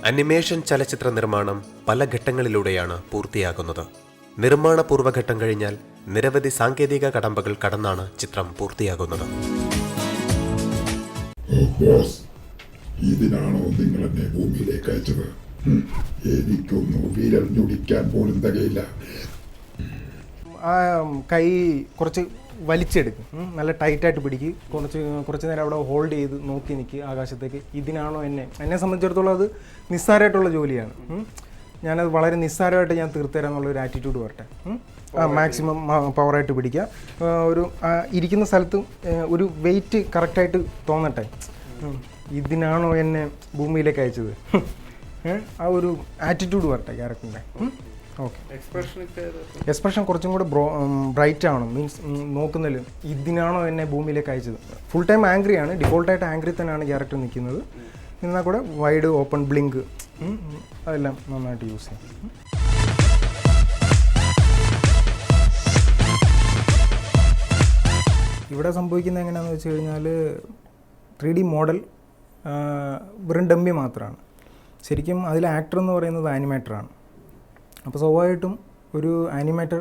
Animation ചലച്ചിത്ര നിർമ്മാണം പല ഘട്ടങ്ങളിലൂടെയാണ് പൂർത്തിയാകുന്നത്. നിർമ്മാണ പൂർവ്വഘട്ടം കഴിഞ്ഞാൽ നിരവധി സാങ്കേതിക കടമ്പകൾ കടന്നാണ് ചിത്രം പൂർത്തിയാകുന്നത്. ഇതിനാണോ നിങ്ങൾ എന്നെ ഭൂമിയിലേക്ക് അയച്ചത്? എനിക്കൊന്നും വിരഞ്ഞൊടിക്കാൻ പോലും തികയില്ല. ആ കൈ കുറച്ച് വലിച്ചെടുക്കും, നല്ല ടൈറ്റായിട്ട് പിടിക്കും, കുറച്ച് നേരം അവിടെ ഹോൾഡ് ചെയ്ത് നോക്കി നിൽക്കുക ആകാശത്തേക്ക്. ഇതിനാണോ എന്നെ സംബന്ധിച്ചിടത്തോളം അത് നിസ്സാരമായിട്ടുള്ള ജോലിയാണ്. ഞാനത് വളരെ നിസ്സാരമായിട്ട് ഞാൻ തീർത്തുതരാം എന്നുള്ളൊരു ആറ്റിറ്റ്യൂഡ് വരട്ടെ. മാക്സിമം പവറായിട്ട് പിടിക്കുക. ഒരു ഇരിക്കുന്ന സ്ഥലത്തും ഒരു വെയിറ്റ് കറക്റ്റായിട്ട് തോന്നട്ടെ. ഇതിനാണോ എന്നെ ഭൂമിയിലേക്ക് അയച്ചത്? ആ ഒരു ആറ്റിറ്റ്യൂഡ് വരട്ടെ ക്യാരക്ടറിൻ്റെ. ഓക്കെ, എക്സ്പ്രഷൻ കുറച്ചും കൂടെ ബ്രൈറ്റ് ആവണം. മീൻസ് നോക്കുന്നതിൽ ഇതിനാണോ എന്നെ ഭൂമിയിലേക്ക് അയച്ചത്. ഫുൾ ടൈം ആംഗ്രിയാണ്, ഡിഫോൾട്ടായിട്ട് ആംഗ്രി തന്നെയാണ് ക്യാരക്ടർ നിൽക്കുന്നത്. എന്നാൽ കൂടെ വൈഡ് ഓപ്പൺ ബ്ലിങ്ക് അതെല്ലാം നന്നായിട്ട് യൂസ് ചെയ്യും. ഇവിടെ സംഭവിക്കുന്നത് എങ്ങനെയാണെന്ന് വെച്ച് കഴിഞ്ഞാൽ 3D മോഡൽ വെറും ഡമ്മി മാത്രമാണ്. ശരിക്കും അതിൽ ആക്ടർ എന്ന് പറയുന്നത് ആനിമേറ്ററാണ്. അപ്പോൾ സ്വാഭാവികമായിട്ടും ഒരു ആനിമേറ്റർ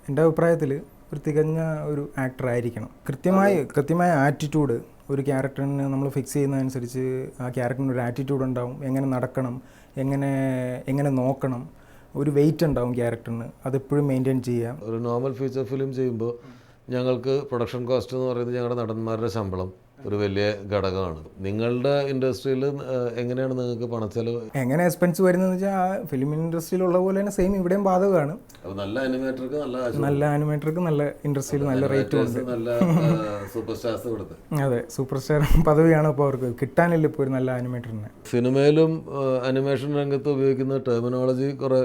എൻ്റെ അഭിപ്രായത്തിൽ ഒരു തികഞ്ഞ ഒരു ആക്ടർ ആയിരിക്കണം. കൃത്യമായ ആറ്റിറ്റ്യൂഡ് ഒരു ക്യാരക്ടറിന് നമ്മൾ ഫിക്സ് ചെയ്യുന്നതനുസരിച്ച് ആ ക്യാരക്ടറിന് ഒരു ആറ്റിറ്റ്യൂഡ് ഉണ്ടാവും. എങ്ങനെ നടക്കണം, എങ്ങനെ നോക്കണം, ഒരു വെയിറ്റ് ഉണ്ടാവും ക്യാരക്ടറിന്. അതെപ്പോഴും മെയിൻറ്റെയിൻ ചെയ്യാം. ഒരു നോർമൽ ഫീച്ചർ ഫിലിം ചെയ്യുമ്പോൾ ഞങ്ങൾക്ക് പ്രൊഡക്ഷൻ കോസ്റ്റ് എന്ന് പറയുന്നത് ഞങ്ങളുടെ നടന്മാരുടെ ശമ്പളം ഒരു വലിയ ഘടകമാണ്. നിങ്ങളുടെ ഇൻഡസ്ട്രിയിൽ എങ്ങനെയാണ് നിങ്ങൾക്ക് പണച്ചെലവ്, എങ്ങനെ എക്സ്പെൻസ് വരുന്നതെന്ന് വെച്ചാൽ ആ ഫിലിം ഇൻഡസ്ട്രിയിലുള്ള പോലെ തന്നെ സെയിം ഇവിടെയും ബാധകമാണ്. നല്ല അനിമേറ്റർക്ക് നല്ല ഇൻഡസ്ട്രിയിൽ നല്ല റേറ്റും ഉണ്ട്. നല്ല സൂപ്പർ സ്റ്റാർസ് കൊടുത്ത് അതെ, സൂപ്പർ സ്റ്റാർ പദവിയാണ് ഇപ്പോൾ അവർക്ക് കിട്ടാനില്ല ഇപ്പോൾ ഒരു നല്ല ആനിമേറ്ററിനെ. സിനിമയിലും അനിമേഷൻ രംഗത്ത് ഉപയോഗിക്കുന്ന ടെർമിനോളജി കുറേ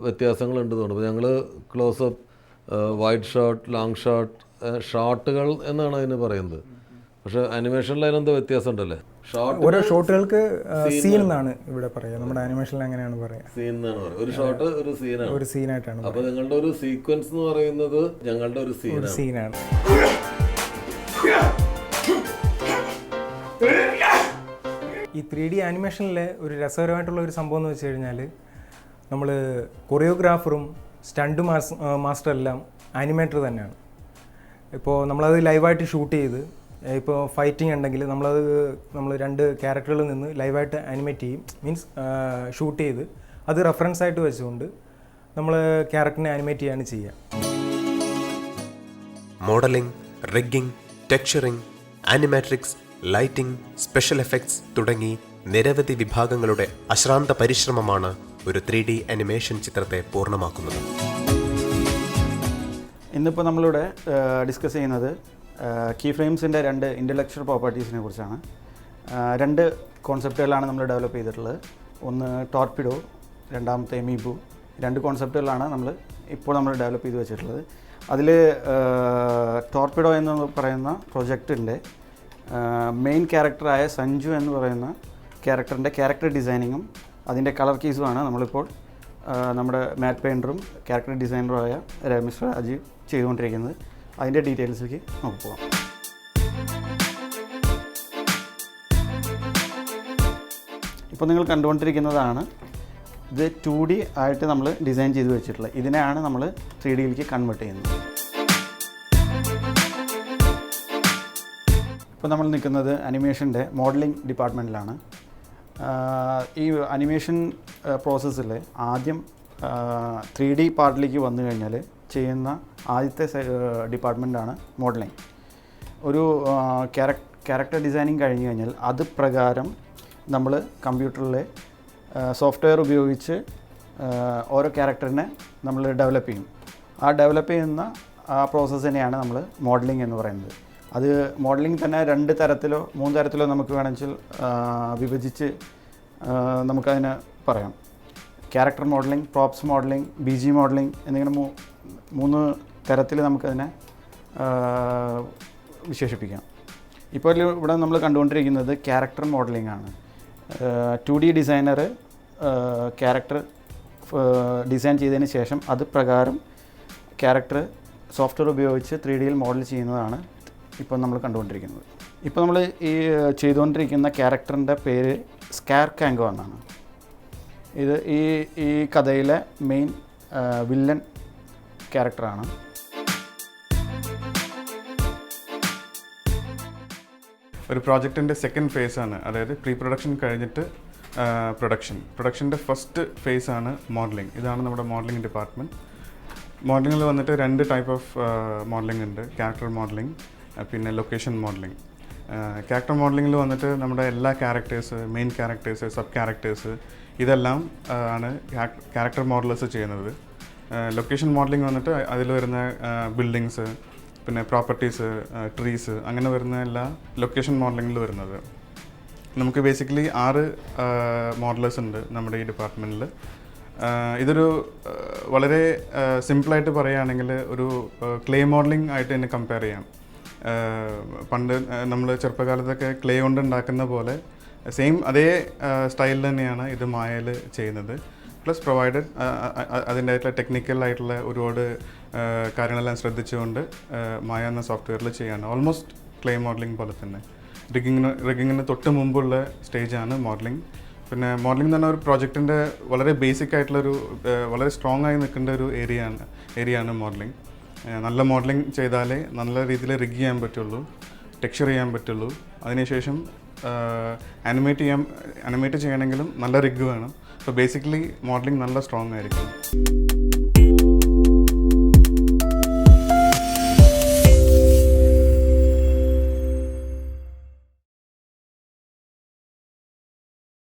വ്യത്യാസങ്ങളുണ്ട് തോന്നുന്നു. ഞങ്ങൾ close up, wide shot, long shot, ഷോട്ടുകൾ എന്നാണ് അതിന് പറയുന്നത്. പക്ഷെ അനിമേഷനിൽ അതിനെന്താ വ്യത്യാസം ഉണ്ടല്ലേ? ഓരോ ഷോട്ടുകൾക്ക് സീൻ എന്നാണ് ഇവിടെ പറയുക. നമ്മുടെ അനിമേഷനിൽ അങ്ങനെയാണ് പറയുക, സീൻ എന്നാണ് പറയുക. ഒരു ഷോട്ട് ഒരു സീനായിട്ടാണ്. അപ്പോൾ നിങ്ങളുടെ ഒരു സീക്വൻസ് എന്ന് പറയുന്നത് ഞങ്ങളുടെ ഒരു സീനാണ്. ഈ 3D ആനിമേഷനിലെ ഒരു രസകരമായിട്ടുള്ള ഒരു സംഭവം എന്ന് വെച്ച് കഴിഞ്ഞാൽ നമ്മൾ കൊറിയോഗ്രാഫറും സ്റ്റണ്ട് മാസ്റ്റർ എല്ലാം ആനിമേറ്റർ തന്നെയാണ്. ഇപ്പോൾ നമ്മളത് ലൈവായിട്ട് ഷൂട്ട് ചെയ്ത്, ഇപ്പോൾ ഫൈറ്റിംഗ് ഉണ്ടെങ്കിൽ നമ്മൾ 2 ക്യാരക്ടറുകളിൽ നിന്ന് ലൈവായിട്ട് ആനിമേറ്റ് ചെയ്യും. മീൻസ് ഷൂട്ട് ചെയ്ത് അത് റെഫറൻസ് ആയിട്ട് വെച്ചുകൊണ്ട് നമ്മൾ ക്യാരക്ടറിനെ ആനിമേറ്റ് ചെയ്യാണ് ചെയ്യുക. Modelling, rigging, texturing, animatics, lighting, special effects തുടങ്ങി നിരവധി വിഭാഗങ്ങളുടെ അശ്രാന്ത പരിശ്രമമാണ് ഒരു 3D അനിമേഷൻ ചിത്രത്തെ പൂർണ്ണമാക്കുന്നത്. ഇന്നിപ്പോൾ നമ്മളിവിടെ ഡിസ്കസ് ചെയ്യുന്നത് കീ ഫ്രെയിംസിൻ്റെ 2 ഇൻ്റലക്ച്വൽ പ്രോപ്പർട്ടീസിനെ കുറിച്ചാണ്. 2 കോൺസെപ്റ്റുകളാണ് നമ്മൾ ഡെവലപ്പ് ചെയ്തിട്ടുള്ളത്. ഒന്ന് ടോർപിഡോ, രണ്ടാമത്തെ എമീബു. 2 കോൺസെപ്റ്റുകളാണ് ഇപ്പോൾ നമ്മൾ ഡെവലപ്പ് ചെയ്ത് വെച്ചിട്ടുള്ളത്. അതിൽ ടോർപിഡോ എന്ന് പറയുന്ന പ്രൊജക്റ്റിൻ്റെ മെയിൻ ക്യാരക്ടറായ സഞ്ജു എന്ന് പറയുന്ന ക്യാരക്ടറിൻ്റെ ക്യാരക്ടർ ഡിസൈനിങ്ങും അതിൻ്റെ കളർ കീസുമാണ് നമ്മളിപ്പോൾ നമ്മുടെ മാറ്റ് പെയിൻറ്ററും ക്യാരക്ടർ ഡിസൈനറുമായ മിസ്റ്റർ രാജീവ് ചെയ്തുകൊണ്ടിരിക്കുന്നത്. അതിൻ്റെ ഡീറ്റെയിൽസിലേക്ക് നമുക്ക് പോകാം. ഇപ്പോൾ നിങ്ങൾ കണ്ടുകൊണ്ടിരിക്കുന്നതാണ് ഇത് 2D ആയിട്ട് നമ്മൾ ഡിസൈൻ ചെയ്ത് വെച്ചിട്ടുള്ളത്. ഇതിനെയാണ് നമ്മൾ 3Dയിലേക്ക് കൺവേർട്ട് ചെയ്യുന്നത്. ഇപ്പോൾ നമ്മൾ നിൽക്കുന്നത് അനിമേഷൻ്റെ മോഡലിംഗ് ഡിപ്പാർട്ട്മെൻറ്റിലാണ്. ഈ അനിമേഷൻ പ്രോസസ്സിൽ ആദ്യം 3D പാർട്ടിലേക്ക് വന്നു കഴിഞ്ഞാൽ ചെയ്യുന്ന ആദ്യത്തെ ഡിപ്പാർട്ട്മെൻറ്റാണ് മോഡലിംഗ്. ഒരു ക്യാരക്ടർ ഡിസൈനിങ് കഴിഞ്ഞ് കഴിഞ്ഞാൽ അത് പ്രകാരം നമ്മൾ കമ്പ്യൂട്ടറിലെ സോഫ്റ്റ്വെയർ ഉപയോഗിച്ച് ഓരോ ക്യാരക്ടറിനെ നമ്മൾ ഡെവലപ്പ് ചെയ്യും. ആ ഡെവലപ്പ് ചെയ്യുന്ന ആ പ്രോസസ്സിനെയാണ് നമ്മൾ മോഡലിംഗ് എന്ന് പറയുന്നത്. അത് മോഡലിംഗ് തന്നെ 2 തരത്തിലോ 3 തരത്തിലോ നമുക്ക് വേണമെങ്കിൽ വിഭജിച്ച് നമുക്കതിനെ പറയാം. Character modelling, props modelling, BG modelling എന്നിങ്ങനെ 3 തരത്തിൽ നമുക്കതിനെ വിശേഷിപ്പിക്കാം. ഇപ്പോൾ ഇവിടെ നമ്മൾ കണ്ടുകൊണ്ടിരിക്കുന്നത് ക്യാരക്ടർ മോഡലിംഗ് ആണ്. 2D ഡിസൈനർ ക്യാരക്ടർ ഡിസൈൻ ചെയ്തതിന് ശേഷം അത് പ്രകാരം ക്യാരക്ടർ സോഫ്റ്റ്വെയർ ഉപയോഗിച്ച് 3Dയിൽ മോഡൽ ചെയ്യുന്നതാണ് ഇപ്പോൾ നമ്മൾ കണ്ടുകൊണ്ടിരിക്കുന്നത്. ഇപ്പോൾ നമ്മൾ ഈ ചെയ്തുകൊണ്ടിരിക്കുന്ന ക്യാരക്ടറിൻ്റെ പേര് സ്കാർകാങ്കോ എന്നാണ്. ഇത് ഈ കഥയിലെ മെയിൻ വില്ലൻ ക്യാരക്ടറാണ്. ഒരു പ്രോജക്റ്റിൻ്റെ സെക്കൻഡ് ഫേസാണ്, അതായത് പ്രീ പ്രൊഡക്ഷൻ കഴിഞ്ഞിട്ട് പ്രൊഡക്ഷൻ്റെ ഫസ്റ്റ് ഫേസാണ് മോഡലിംഗ്. ഇതാണ് നമ്മുടെ മോഡലിംഗ് ഡിപ്പാർട്ട്മെൻറ്റ്. മോഡലിങ്ങിൽ വന്നിട്ട് 2 ടൈപ്പ് ഓഫ് മോഡലിംഗ് ഉണ്ട്. ക്യാരക്ടർ മോഡലിംഗ്, പിന്നെ ലൊക്കേഷൻ മോഡലിംഗ്. ക്യാരക്ടർ മോഡലിങ്ങിൽ വന്നിട്ട് നമ്മുടെ എല്ലാ characters, main characters, sub characters, ഇതെല്ലാം ആണ് ക്യാരക്ടർ മോഡലേഴ്സ് ചെയ്യുന്നത്. ലൊക്കേഷൻ മോഡലിംഗ് വന്നിട്ട് അതിൽ വരുന്ന ബിൽഡിങ്സ്, പിന്നെ പ്രോപ്പർട്ടീസ്, ട്രീസ്, അങ്ങനെ വരുന്ന എല്ലാ ലൊക്കേഷൻ മോഡലിങ്ങിൽ വരുന്നത്. നമുക്ക് ബേസിക്കലി 6 മോഡലേഴ്സ് ഉണ്ട് നമ്മുടെ ഈ ഡിപ്പാർട്ട്മെൻറ്റിൽ. ഇതൊരു വളരെ സിമ്പിളായിട്ട് പറയുകയാണെങ്കിൽ ഒരു ക്ലേ മോഡലിംഗ് ആയിട്ട് തന്നെ കമ്പയർ ചെയ്യാം. പണ്ട് നമ്മൾ ചെറുപ്പകാലത്തൊക്കെ ക്ലേ കൊണ്ട് ഉണ്ടാക്കുന്ന പോലെ സെയിം അതേ സ്റ്റൈലിൽ തന്നെയാണ് ഇത് മായയിൽ ചെയ്യുന്നത്. പ്ലസ് പ്രൊവൈഡഡ് അതിൻ്റെ ആയിട്ടുള്ള ടെക്നിക്കലായിട്ടുള്ള ഒരുപാട് കാര്യങ്ങളെല്ലാം ശ്രദ്ധിച്ചുകൊണ്ട് മായ എന്ന സോഫ്റ്റ്വെയറിൽ ചെയ്യാണ്. ഓൾമോസ്റ്റ് ക്ലേ മോഡലിംഗ് പോലെ തന്നെ. റിഗിങ്ങിന് തൊട്ട് മുമ്പുള്ള സ്റ്റേജാണ് മോഡലിംഗ്. പിന്നെ മോഡലിംഗ് എന്ന് പറഞ്ഞാൽ ഒരു പ്രോജക്റ്റിൻ്റെ വളരെ ബേസിക് ആയിട്ടുള്ളൊരു വളരെ സ്ട്രോങ് ആയി നിൽക്കേണ്ട ഒരു ഏരിയയാണ് മോഡലിംഗ്. നല്ല മോഡലിംഗ് ചെയ്താലേ നല്ല രീതിയിൽ റിഗ് ചെയ്യാൻ പറ്റുള്ളൂ, ടെക്സ്ചർ ചെയ്യാൻ പറ്റുള്ളൂ. അതിനുശേഷം ആനിമേറ്റ് ചെയ്യണമെങ്കിലും നല്ല റിഗ് വേണം. അപ്പോൾ ബേസിക്കലി മോഡലിംഗ് നല്ല സ്ട്രോങ് ആയിരിക്കും.